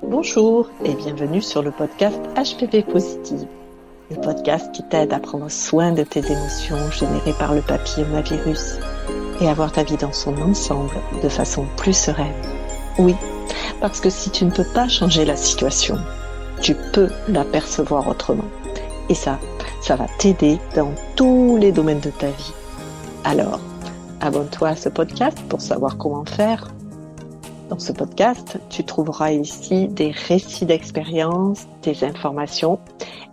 Bonjour et bienvenue sur le podcast HPP Positive, le podcast qui t'aide à prendre soin de tes émotions générées par le papillomavirus et à voir ta vie dans son ensemble de façon plus sereine. Oui, parce que si tu ne peux pas changer la situation, tu peux la percevoir autrement. Et ça va t'aider dans tous les domaines de ta vie. Alors, abonne-toi à ce podcast pour savoir comment faire. Dans ce podcast, tu trouveras ici des récits d'expérience, des informations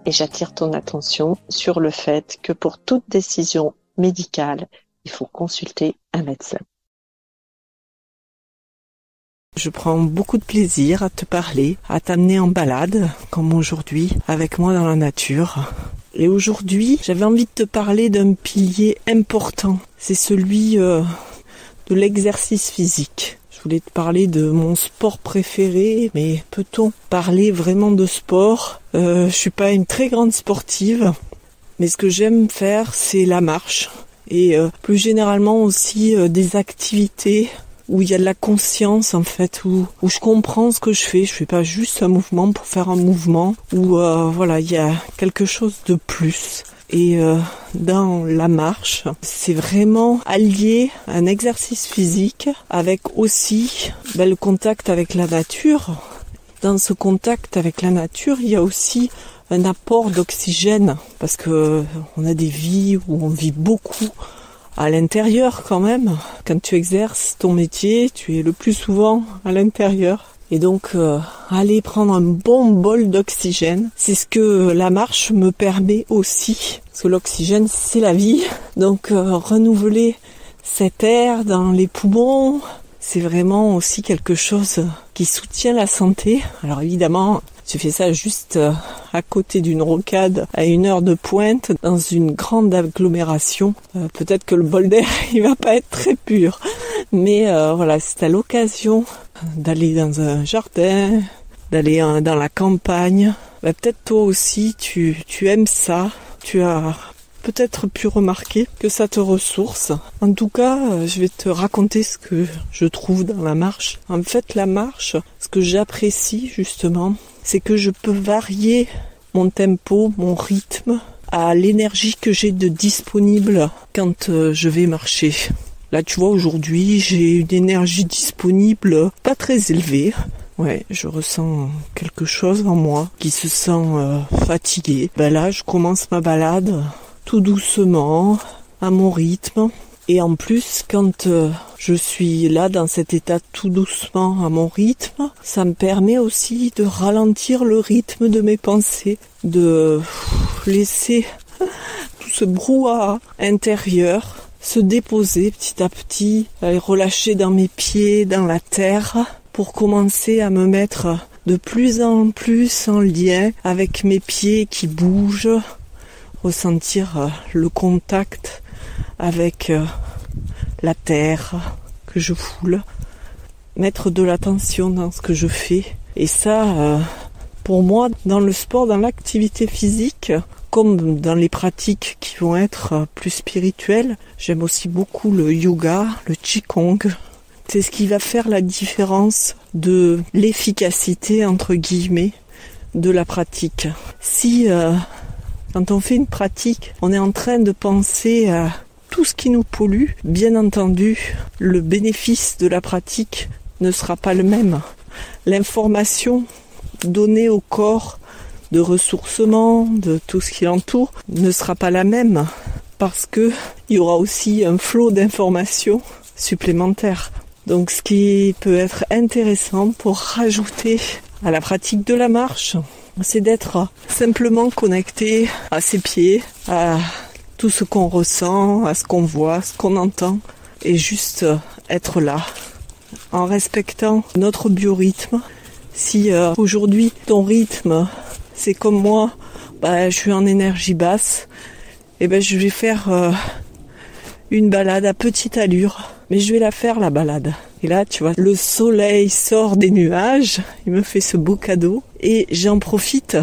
et j'attire ton attention sur le fait que pour toute décision médicale, il faut consulter un médecin. Je prends beaucoup de plaisir à te parler, à t'amener en balade, comme aujourd'hui, avec moi dans la nature. Et aujourd'hui, j'avais envie de te parler d'un pilier important. C'est celui de l'exercice physique. Je voulais te parler de mon sport préféré, mais peut-on parler vraiment de sport ? Je suis pas une très grande sportive, mais ce que j'aime faire, c'est la marche. Et plus généralement aussi des activités où il y a de la conscience en fait, où je comprends ce que je fais. Je fais pas juste un mouvement pour faire un mouvement, où il y a quelque chose de plus. Et dans la marche, c'est vraiment allier un exercice physique avec aussi le contact avec la nature. Dans ce contact avec la nature, il y a aussi un apport d'oxygène parce que on a des vies où on vit beaucoup à l'intérieur quand même. Quand tu exerces ton métier, tu es le plus souvent à l'intérieur. Et donc, aller prendre un bon bol d'oxygène, c'est ce que la marche me permet aussi. Parce que l'oxygène, c'est la vie. Donc, renouveler cet air dans les poumons, c'est vraiment aussi quelque chose qui soutient la santé. Alors évidemment, tu fais ça juste à côté d'une rocade, à une heure de pointe, dans une grande agglomération. Peut-être que le bol d'air, il va pas être très pur. Mais si t'as l'occasion d'aller dans un jardin, d'aller dans la campagne, peut-être toi aussi tu aimes ça. Tu as peut-être pu remarquer que ça te ressource. En tout cas, je vais te raconter ce que je trouve dans la marche. En fait, la marche, ce que j'apprécie justement, c'est que je peux varier mon tempo, mon rythme à l'énergie que j'ai de disponible quand je vais marcher. Là, tu vois, aujourd'hui, j'ai une énergie disponible pas très élevée. Ouais, je ressens quelque chose en moi qui se sent fatigué. Là, je commence ma balade tout doucement, à mon rythme. Et en plus, quand je suis là dans cet état tout doucement à mon rythme, ça me permet aussi de ralentir le rythme de mes pensées, de laisser tout ce brouhaha intérieur se déposer petit à petit, relâcher dans mes pieds, dans la terre, pour commencer à me mettre de plus en plus en lien avec mes pieds qui bougent, ressentir le contact avec la terre que je foule, mettre de l'attention dans ce que je fais. Et ça, pour moi, dans le sport, dans l'activité physique, comme dans les pratiques qui vont être plus spirituelles, j'aime aussi beaucoup le yoga, le qigong. C'est ce qui va faire la différence de l'efficacité, entre guillemets, de la pratique. Si, quand on fait une pratique, on est en train de penser à tout ce qui nous pollue, bien entendu, le bénéfice de la pratique ne sera pas le même. L'information donnée au corps de ressourcement, de tout ce qui l'entoure, ne sera pas la même parce que il y aura aussi un flot d'informations supplémentaires. Donc ce qui peut être intéressant pour rajouter à la pratique de la marche, c'est d'être simplement connecté à ses pieds, à tout ce qu'on ressent, à ce qu'on voit, ce qu'on entend, et juste être là, en respectant notre biorhythme. Si aujourd'hui ton rythme c'est comme moi, je suis en énergie basse, et je vais faire une balade à petite allure, mais je vais la faire la balade. Et là, tu vois, le soleil sort des nuages, il me fait ce beau cadeau, et j'en profite,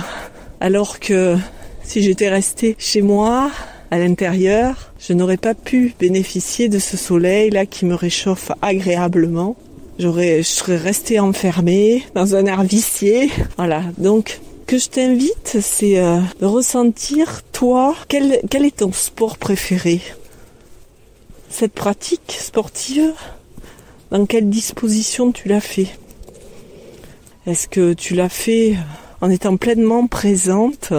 alors que si j'étais restée chez moi, à l'intérieur, je n'aurais pas pu bénéficier de ce soleil-là qui me réchauffe agréablement. Je serais restée enfermée dans un air vicié. Voilà, donc que je t'invite, c'est de ressentir, toi, quel est ton sport préféré? Cette pratique sportive, dans quelle disposition tu l'as fait? Est-ce que tu l'as fait en étant pleinement présente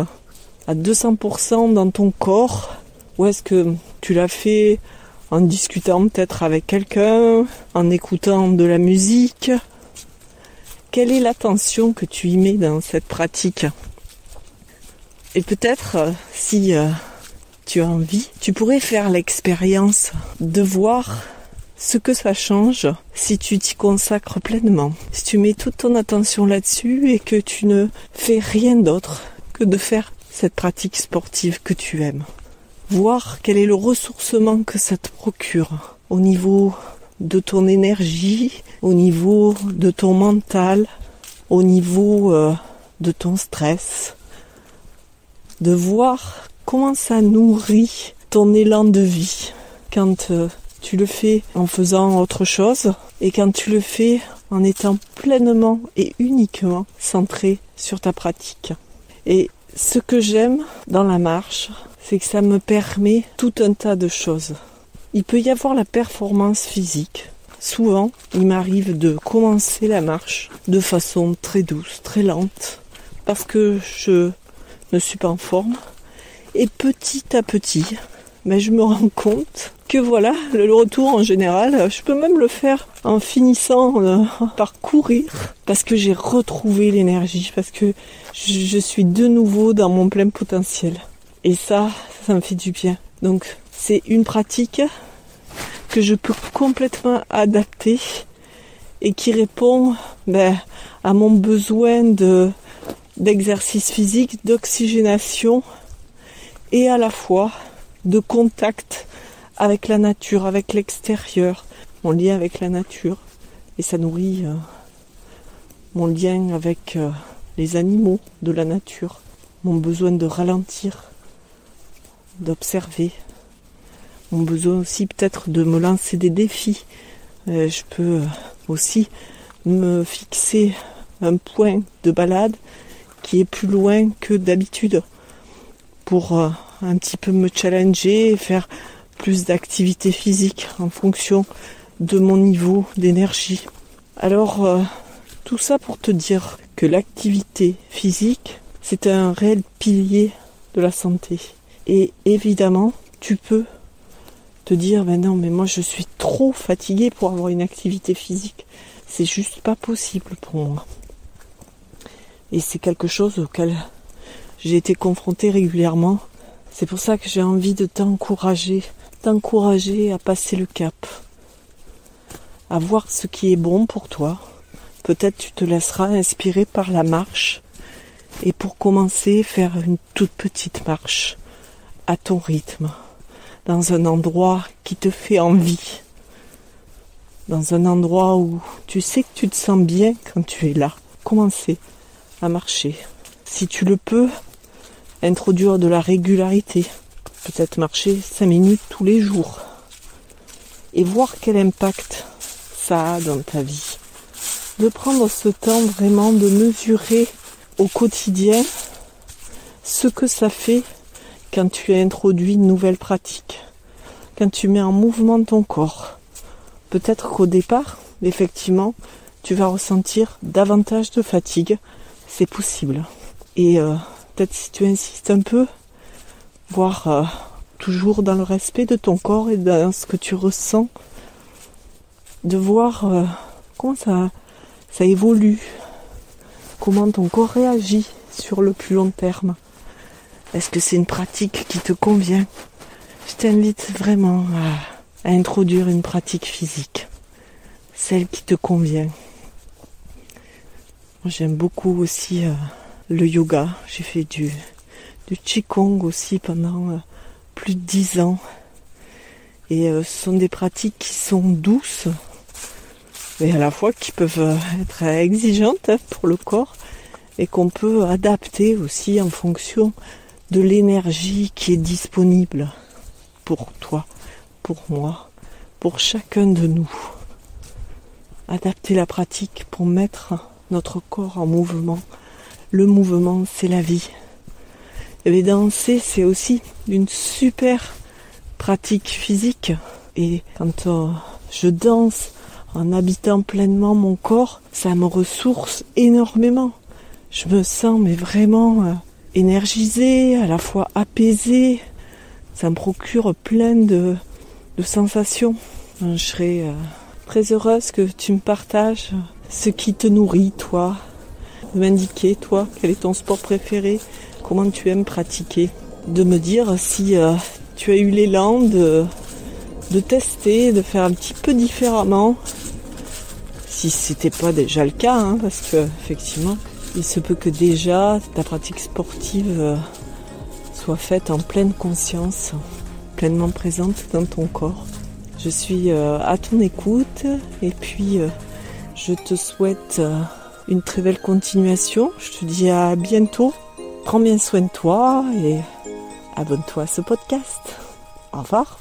à 200% dans ton corps? Ou est-ce que tu l'as fait en discutant peut-être avec quelqu'un, en écoutant de la musique? Quelle est l'attention que tu y mets dans cette pratique? Et peut-être, si tu as envie, tu pourrais faire l'expérience de voir ce que ça change si tu t'y consacres pleinement. Si tu mets toute ton attention là-dessus et que tu ne fais rien d'autre que de faire cette pratique sportive que tu aimes. Voir quel est le ressourcement que ça te procure au niveau de ton énergie, au niveau de ton mental, au niveau de ton stress. De voir comment ça nourrit ton élan de vie quand tu le fais en faisant autre chose et quand tu le fais en étant pleinement et uniquement centré sur ta pratique. Et ce que j'aime dans la marche, c'est que ça me permet tout un tas de choses. Il peut y avoir la performance physique. Souvent, il m'arrive de commencer la marche de façon très douce, très lente, parce que je ne suis pas en forme. Et petit à petit, je me rends compte que voilà, le retour en général, je peux même le faire en finissant par courir, parce que j'ai retrouvé l'énergie, parce que je suis de nouveau dans mon plein potentiel. Et ça me fait du bien. Donc, c'est une pratique que je peux complètement adapter et qui répond à mon besoin d'exercice physique, d'oxygénation et à la fois de contact avec la nature, avec l'extérieur, mon lien avec la nature. Et ça nourrit mon lien avec les animaux de la nature, mon besoin de ralentir, d'observer, mon besoin aussi peut-être de me lancer des défis. Je peux aussi me fixer un point de balade qui est plus loin que d'habitude pour un petit peu me challenger et faire plus d'activité physique en fonction de mon niveau d'énergie. Alors, tout ça pour te dire que l'activité physique, c'est un réel pilier de la santé. Et évidemment, tu peux te dire, non, mais moi je suis trop fatiguée pour avoir une activité physique. C'est juste pas possible pour moi. Et c'est quelque chose auquel j'ai été confrontée régulièrement. C'est pour ça que j'ai envie de t'encourager à passer le cap, à voir ce qui est bon pour toi. Peut-être tu te laisseras inspirer par la marche et pour commencer, faire une toute petite marche à ton rythme, dans un endroit qui te fait envie, dans un endroit où tu sais que tu te sens bien quand tu es là. Commencer à marcher. Si tu le peux, introduire de la régularité. Peut-être marcher 5 minutes tous les jours. Et voir quel impact ça a dans ta vie. De prendre ce temps vraiment de mesurer au quotidien ce que ça fait quand tu as introduit une nouvelle pratique. Quand tu mets en mouvement ton corps. Peut-être qu'au départ, effectivement, tu vas ressentir davantage de fatigue. C'est possible. Et peut-être si tu insistes un peu, voir toujours dans le respect de ton corps et dans ce que tu ressens, de voir comment ça évolue, comment ton corps réagit sur le plus long terme. Est-ce que c'est une pratique qui te convient? Je t'invite vraiment à introduire une pratique physique, celle qui te convient. Moi, j'aime beaucoup aussi le yoga. J'ai fait du Qigong aussi pendant plus de 10 ans. Et ce sont des pratiques qui sont douces, mais à la fois qui peuvent être exigeantes pour le corps et qu'on peut adapter aussi en fonction de l'énergie qui est disponible pour toi, pour moi, pour chacun de nous. adapter la pratique pour mettre notre corps en mouvement. Le mouvement, c'est la vie. Et danser, c'est aussi une super pratique physique. Et quand je danse en habitant pleinement mon corps, ça me ressource énormément. Je me sens vraiment énergisée, à la fois apaisée. Ça me procure plein de sensations. Je serais très heureuse que tu me partages ce qui te nourrit, toi. De m'indiquer, toi, quel est ton sport préféré, comment tu aimes pratiquer. De me dire si tu as eu l'élan de tester, de faire un petit peu différemment. Si c'était pas déjà le cas, parce que effectivement, il se peut que déjà ta pratique sportive soit faite en pleine conscience, pleinement présente dans ton corps. Je suis à ton écoute et puis je te souhaite une très belle continuation. Je te dis à bientôt. Prends bien soin de toi et abonne-toi à ce podcast. Au revoir.